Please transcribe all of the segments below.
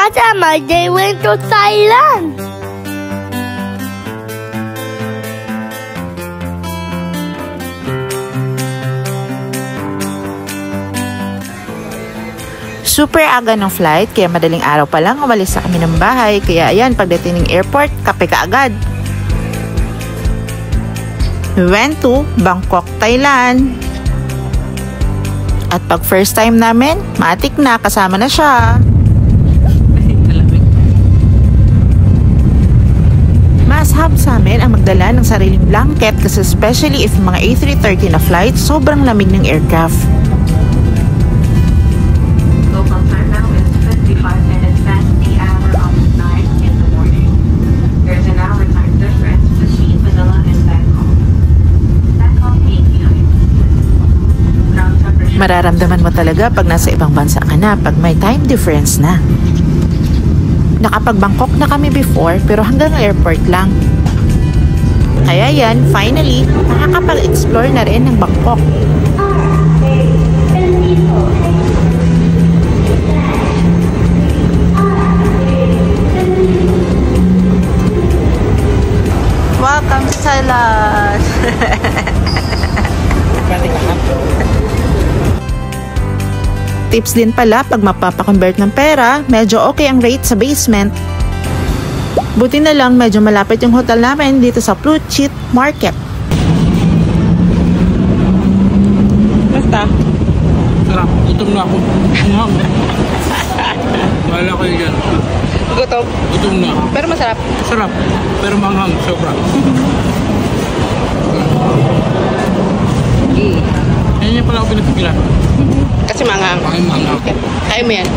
Kasama, they went to Thailand. Super aga ng flight, kaya madaling araw pa lang umalis na kami ng bahay. Kaya ayan, pagdating ng airport, kape ka agad. We went to Bangkok, Thailand. At pag first time namin, matik na, kasama na siya. Must-have sa amin ang magdala ng sariling blanket kasi especially if mga A330 na flight, sobrang lamig ng aircraft. Mararamdaman mo talaga pag nasa ibang bansa ka na, pag may time difference na. Nakapag-Bangkok na kami before, pero hanggang airport lang. Kaya yan, finally, nakakapag-explore na rin ng Bangkok. Welcome to Thailand! Tips din pala, pag mapapakonvert ng pera, medyo okay ang rate sa basement. Buti na lang, medyo malapit yung hotel namin dito sa Phuket Market. Basta? Sarap, gutom na ako. Wala kayo dyan. Gutom? Gutom na. Pero masarap? Sarap, pero manghang, sobra. Yan yung pala ako pinapigilan. Kasi manghang. Okay. Kaya mo yan.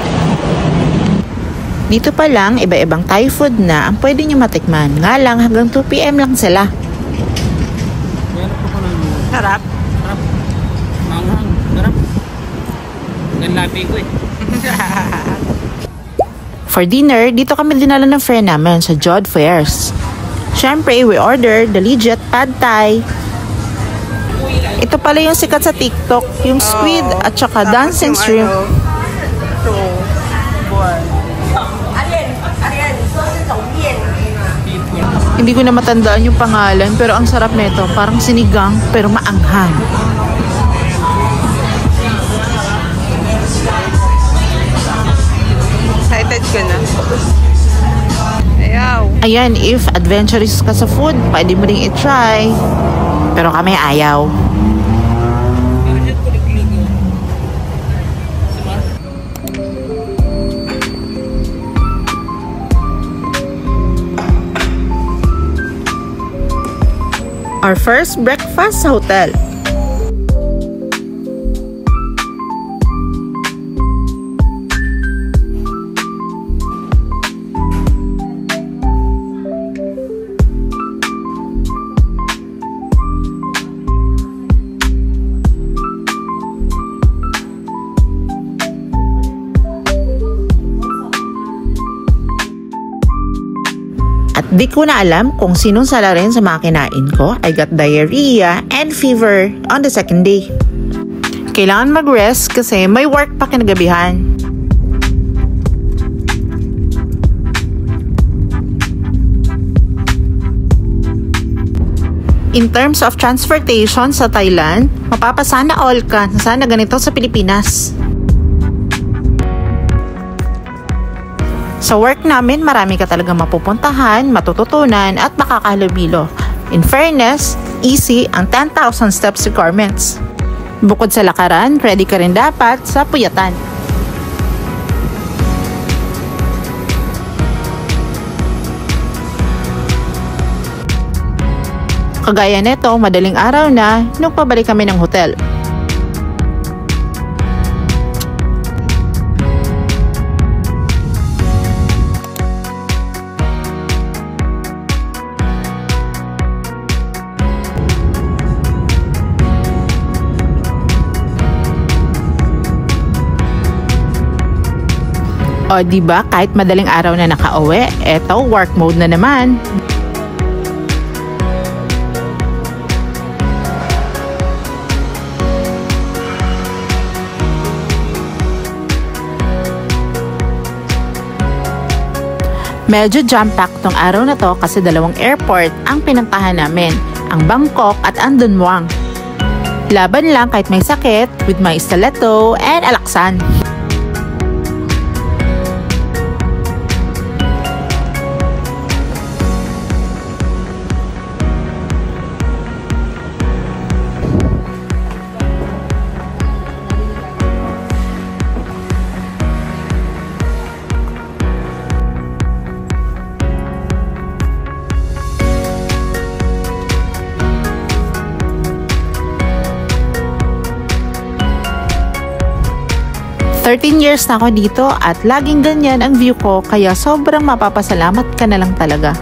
Dito pa lang, iba-ibang Thai food na ang pwede nyo matikman. Nga lang, hanggang 2 PM lang sila. Sarap. Sarap. Manghang. Sarap. Ganlapi ko eh. For dinner, dito kami dinala ng friend namin sa Jod Fairs. Siyempre, we ordered the legit pad thai. Ito pala yung sikat sa TikTok, yung squid at saka dancing shrimp. Hindi ko na matandaan yung pangalan, pero ang sarap nito, parang sinigang pero maanghang. Excited ka na? Ayaw. Ayan, if adventurous ka sa food, pwede mo ring i-try. Pero kami ayaw. Our first breakfast sa hotel. At di ko na alam kung sinong sala rin sa mga kinain ko. I got diarrhea and fever on the second day. Kailangan mag-rest kasi may work pa kinagabihan. In terms of transportation sa Thailand, mapapasana all ka na sana ganito sa Pilipinas. Sa work namin, marami ka talaga mapupuntahan, matututunan at makakahalubilo. In fairness, easy ang 10,000 steps requirements. Bukod sa lakaran, ready ka rin dapat sa puyatan. Kagaya nito, madaling araw na nung pabalik kami ng hotel. O diba, kahit madaling araw na nakauwi, eto work mode na naman. Medyo jam-packed tong araw na to kasi dalawang airport ang pinuntahan namin, ang Bangkok at ang Dunhuang. Laban lang kahit may sakit with my stiletto and alaksan. Thirteen years na ako dito at laging ganyan ang view ko kaya sobrang mapapasalamat ka na lang talaga.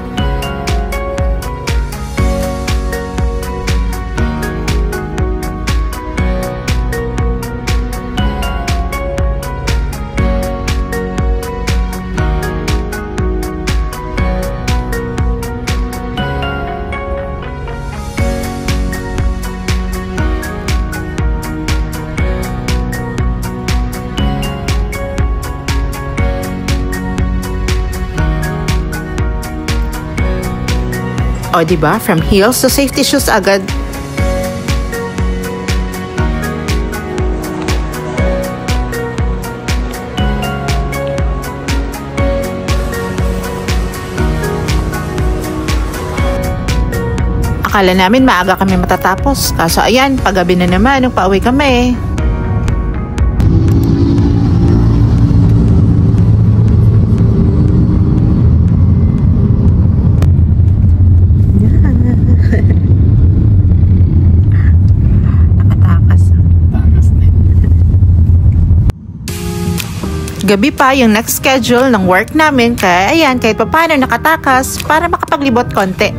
O diba, from heels to safety shoes agad. Akala namin maaga kami matatapos, kaso ayan, paggabi na naman nung pauwi kami. Gabi pa yung next schedule ng work namin kaya ayan kahit paano nakatakas para makapaglibot konti.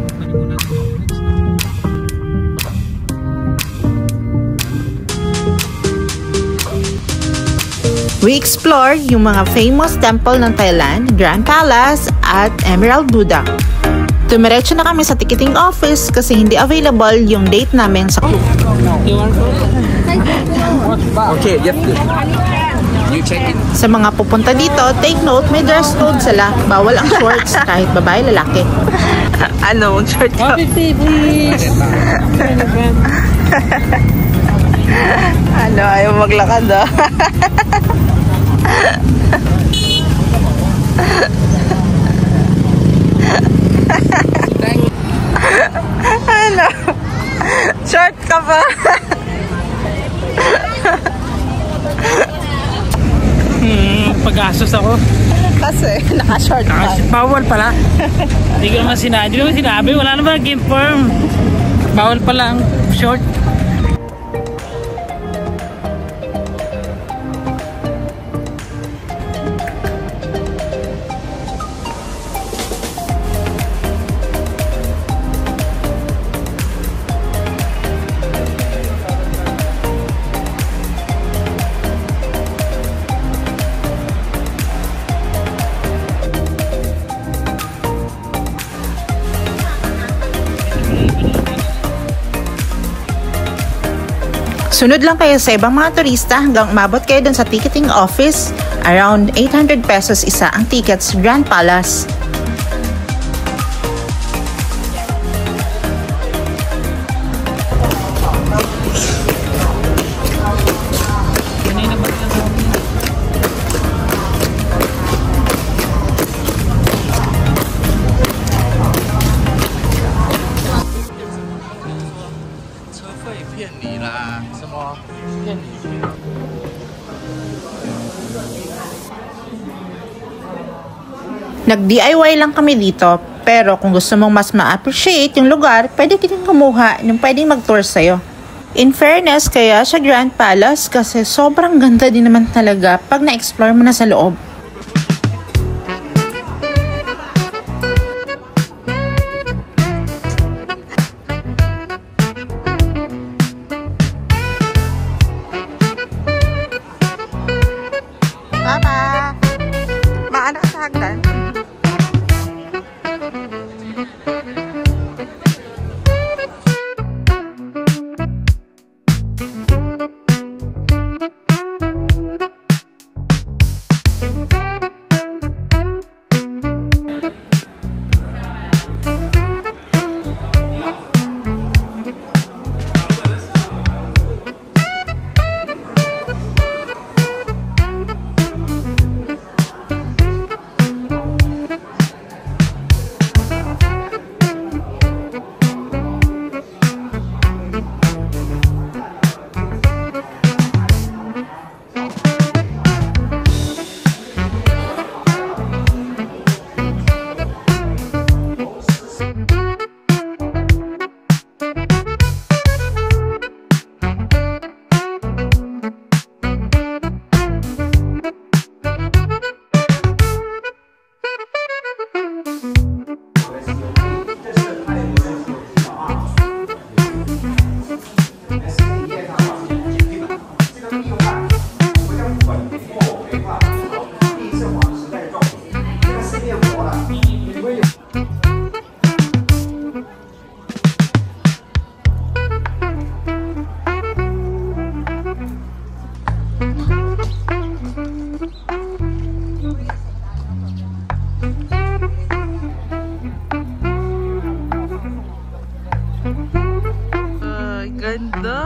We explore yung mga famous temple ng Thailand, Grand Palace at Emerald Buddha. Tumiretso na kami sa ticketing office kasi hindi available yung date namin sa club. Okay, yes. You check it. Sa mga pupunta dito, take note, may dress code sila. Bawal ang shorts kahit babae, lalaki. Ano, short ka? 50, please. Ano, ayaw maglakad ah. Ano? Short ka pa? Pag-asos ako. Kasi naka-short pa. Bawal pala. Hindi ko naman sinabi. Wala naman game form. Bawal pala ang short. Sunod lang kayo sa ibang mga turista hanggang umabot kayo dun sa ticketing office. Around 800 pesos isa ang tickets Grand Palace. Nag-DIY lang kami dito, pero kung gusto mong mas ma-appreciate yung lugar, pwede kitang kumuha ng pwedeng mag-tour sa'yo. In fairness, kaya siya Grand Palace kasi sobrang ganda din naman talaga pag na-explore mo na sa loob. Papa! Maano ka sa hagdan? Ganda!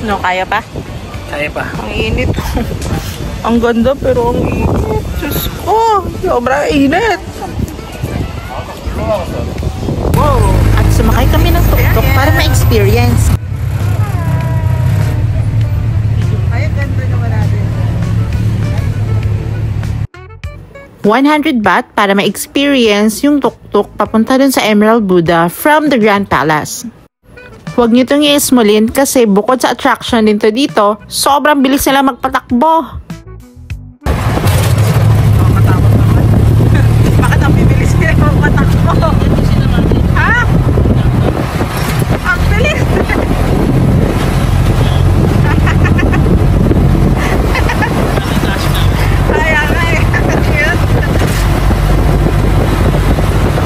No, kaya pa? Kaya pa. Ang init. Ang ganda pero ang init. Diyos ko, sobrang init. Wow. At sumakay kami ng tuk-tuk para ma-experience. Ay, ganda naman natin. 100 baht para ma-experience yung tuk-tuk papunta dun sa Emerald Buddha from the Grand Palace. Huwag nyo itong i-ismulin kasi bukod sa attraction dito, sobrang bilis nila magpatakbo. Makatakot naman. Bakit ang bibilis nila magpatakbo? Ha? Ang bilis!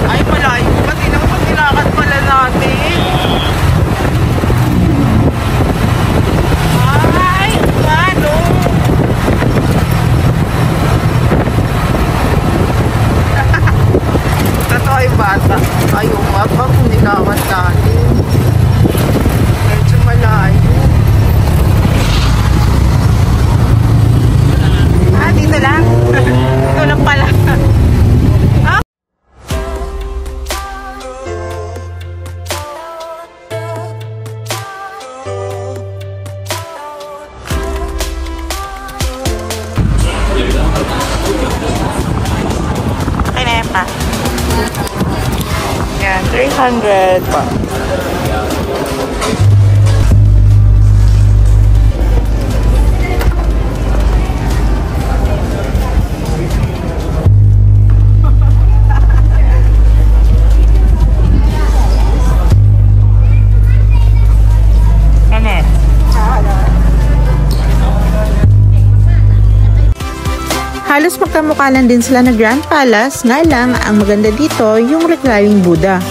Ay, malayo. Pati naman pag nilakad pala natin. Bata. Ayaw nga pa kung nilawat natin. Medyo malayo. Ah, dito lang? Dito lang pala. Ah? Okay na yan pa. Yan, 300 pa. Halos magkamukha lang din sila na Grand Palace, nga lang ang maganda dito yung reclining Buddha.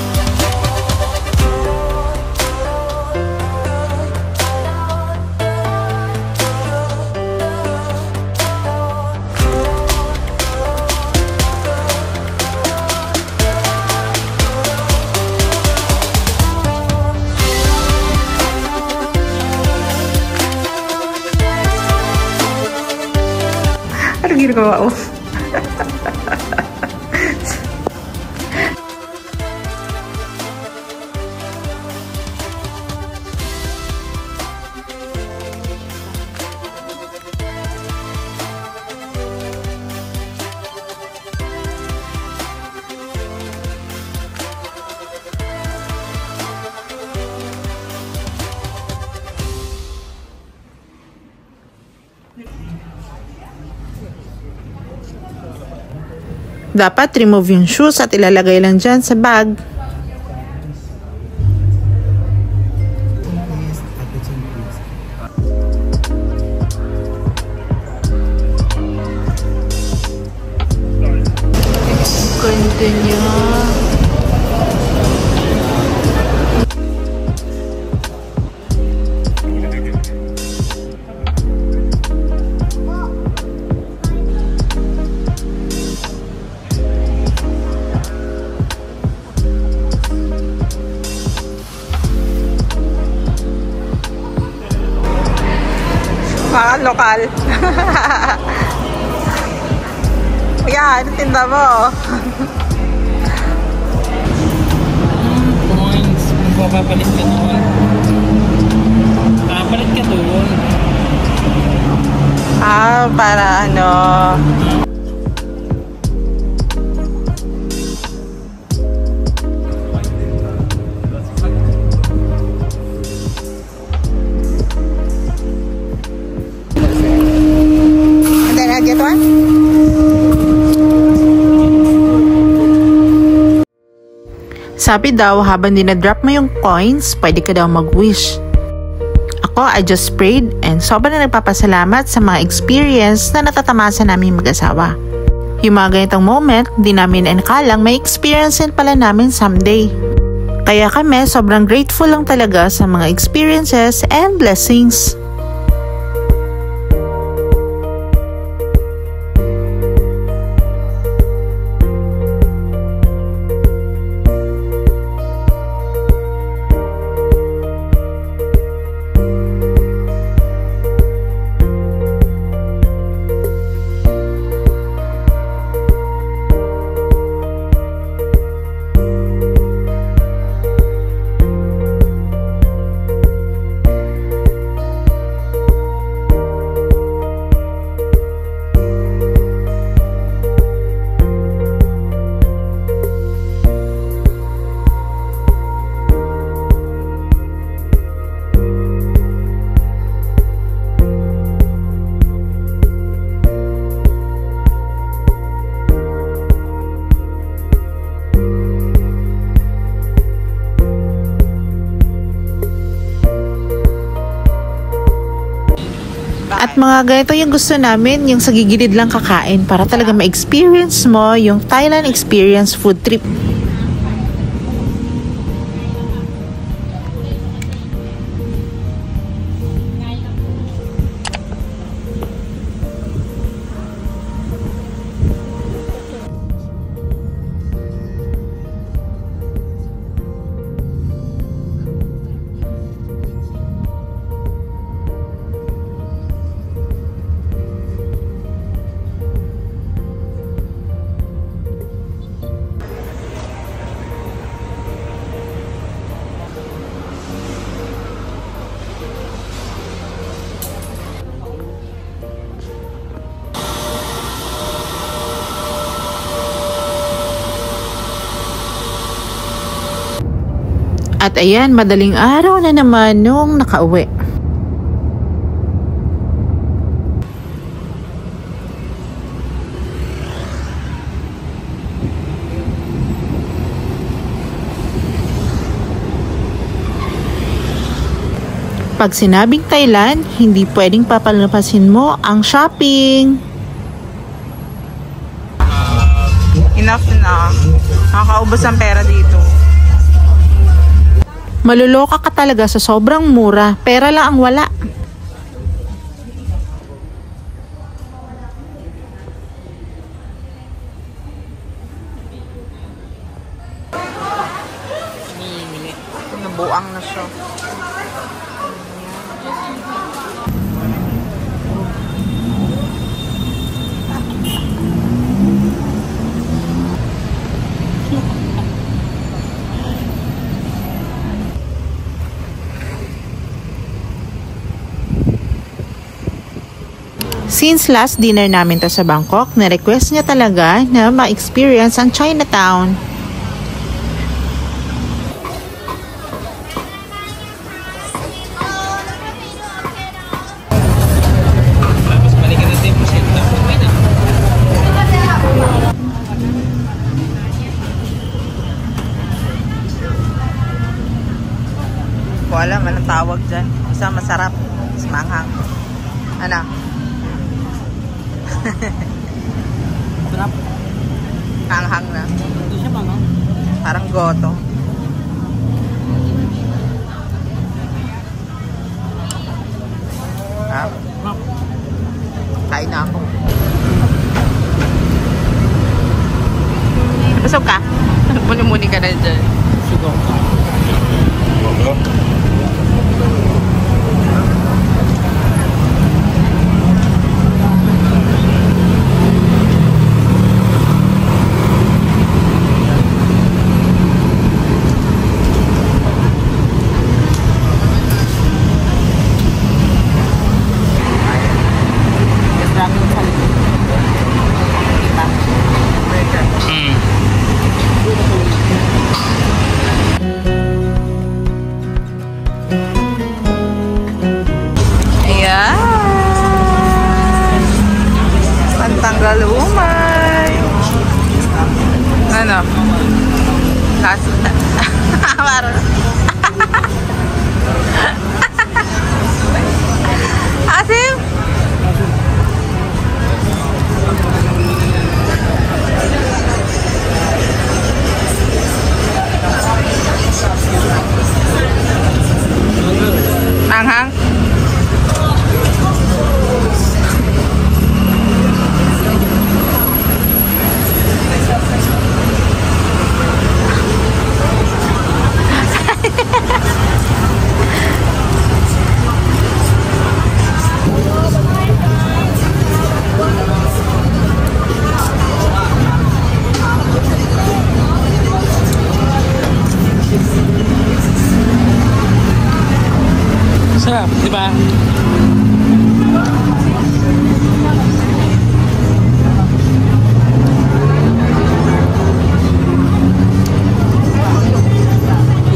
Ano ginagawa ko? Dapat remove yung shoes at ilalagay lang dyan sa bag. Ganda niya. Lokal. Yan, tinda mo. Coins. Magpapapalit ka doon. Papalit ka doon. Ah, para ano. Get one? Sabi daw, habang dinadrop mo yung coins, pwede ka daw mag-wish. Ako, I just prayed and sobrang nagpapasalamat sa mga experience na natatamasa namin mag-asawa. Yung mga ganitong moment, di namin inakalang may experience pala namin someday. Kaya kami, sobrang grateful lang talaga sa mga experiences and blessings. At mga ganito yung gusto namin, yung sa gigilid lang kakain para talaga ma-experience mo yung Thailand experience food trip. At ayan, madaling araw na naman nung nakauwi. Pag sinabing Thailand, hindi pwedeng papalampasin mo ang shopping. Enough na. Nakakaubos ang pera dito. Maluloka ka talaga sa sobrang mura, pera lang ang wala. Nabuang na siya. Since last dinner namin to sa Bangkok, na-request niya talaga na ma-experience ang Chinatown. Hindi ko alam anong tawag dyan. Basta masarap. Mas manghang. Ano? Sarap. Hanghang na. Hindi siya bang, no? Parang goto. Ha? Kain na ako. Busog ka? Muni-muni ka na dyan. Siguro. Sarap, di ba?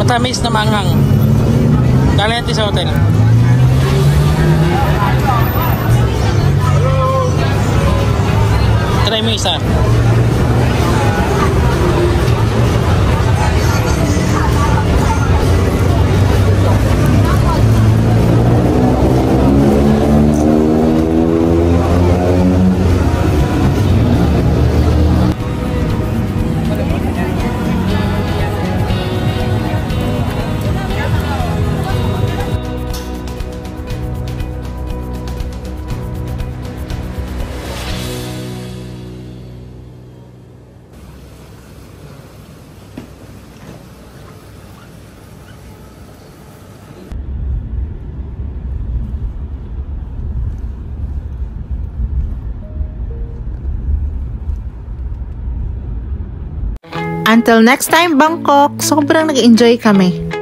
Matamis na manghang. Dali natin sa hotel. Try mo isa. Until next time, Bangkok, sobrang nag-enjoy kami.